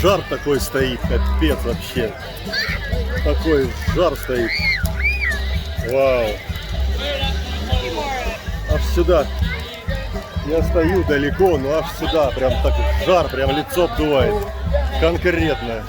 Жар такой стоит, капец вообще. Такой жар стоит. Вау. Аж сюда. Я стою далеко, но аж сюда. Прям так жар, прям лицо обдувает. Конкретно.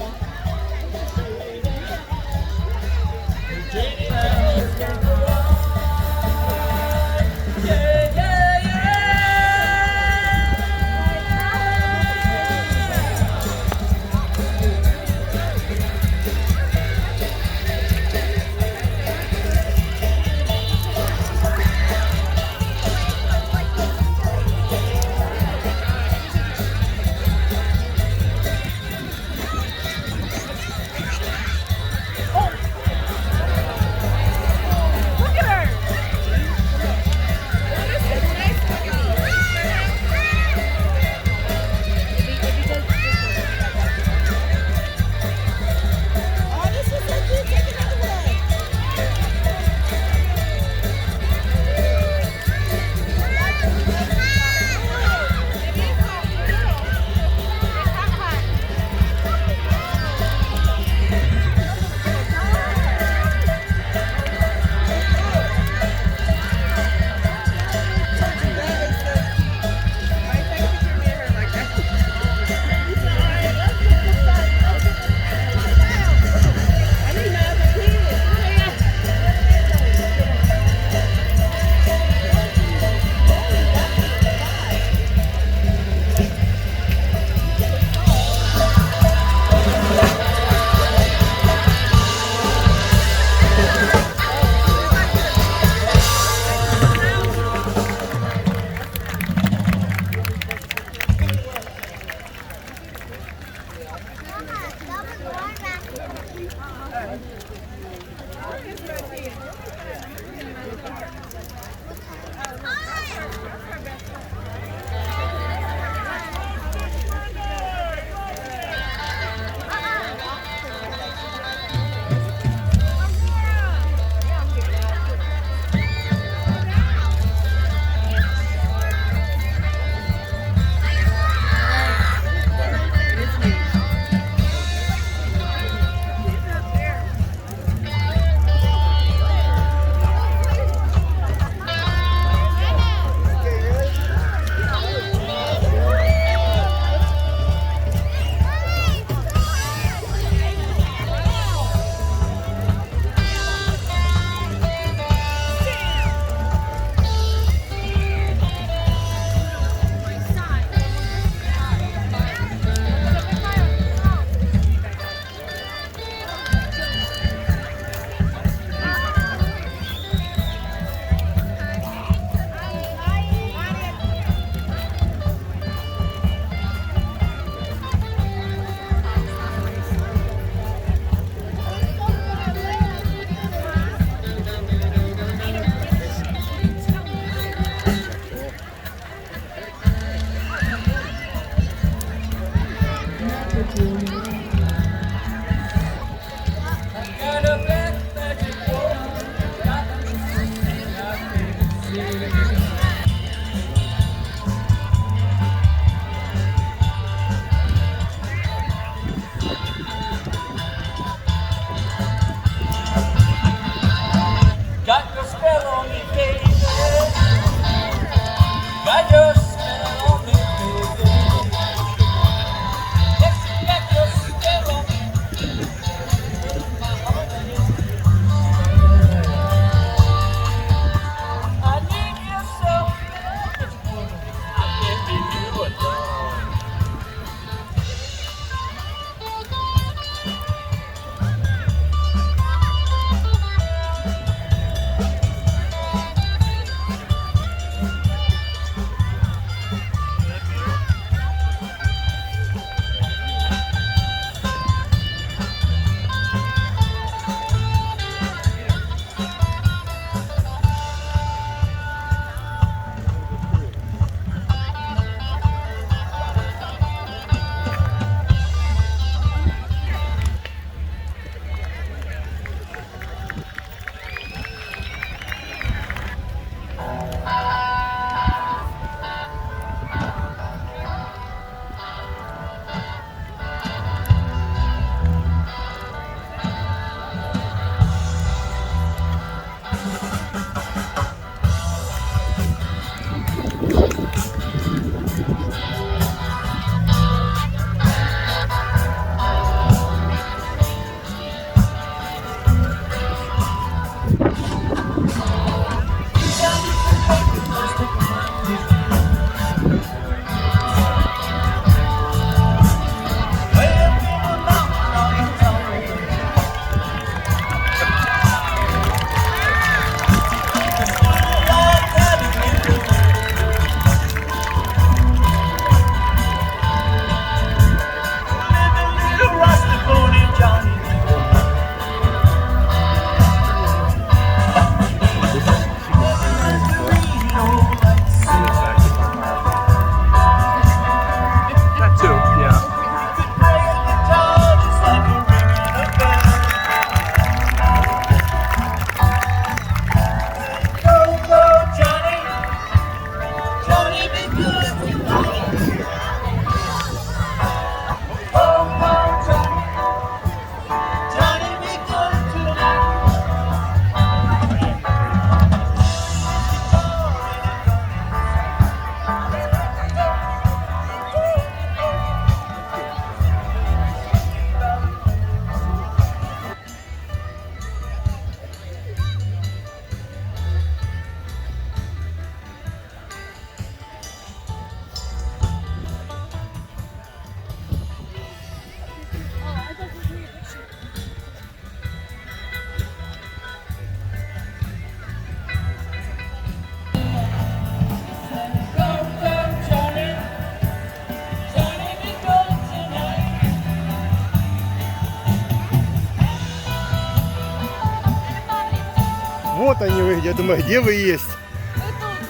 Вот они вы, я думаю, где вы есть?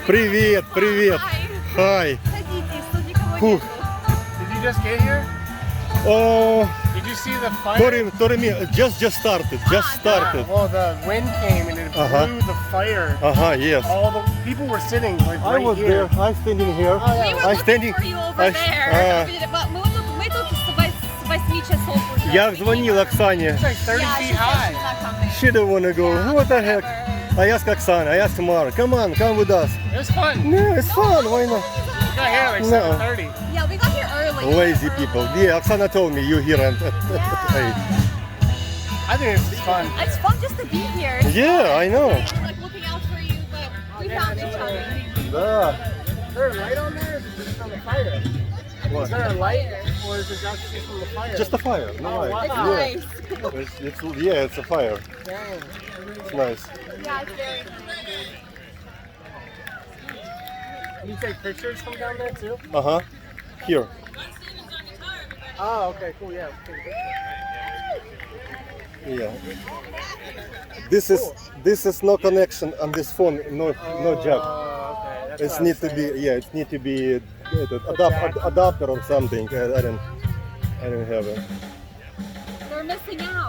Привет, привет. Hi. Садитесь, тут никого Фух. нету. Did you just get here? Oh, Did you see the fire? just started. Well, the wind came and it blew the fire. Yes. All the people were sitting like I right was here. there. I standing here. We were I looking standing. for you over I- there. Мы тут с 8 часов уже. Я звонил Оксане. It's like 30 Yeah, feet she's high. not coming. She don't wanna go. Yeah, What the heck? whatever. I asked Оксана. I asked Mark. Come on, come with us. It was fun. No, it's fun. Why not? We got here like No. 7:30. Yeah, we got here early. Lazy people. Yeah, Оксana told me you here at 8. I think this is fun. It's fun just to be here. It's Yeah, fun. I know. We're like looking out for you, but we found each other. Да. Is there a light on there or is it just from the fire? What? Is there a light or is it just from the fire? Just a fire. No Oh, light. wow. It's Yeah. nice. It's a fire. Dang. It's nice. Yeah, it's very nice. Can you take pictures from down there too? Here. Oh, okay, cool. Yeah. Take a picture. Yeah. This is no connection on this phone. No jack. Okay. That's It's what I need was to be saying. it need to be jack. adapter or something. I don't have it. We're missing out.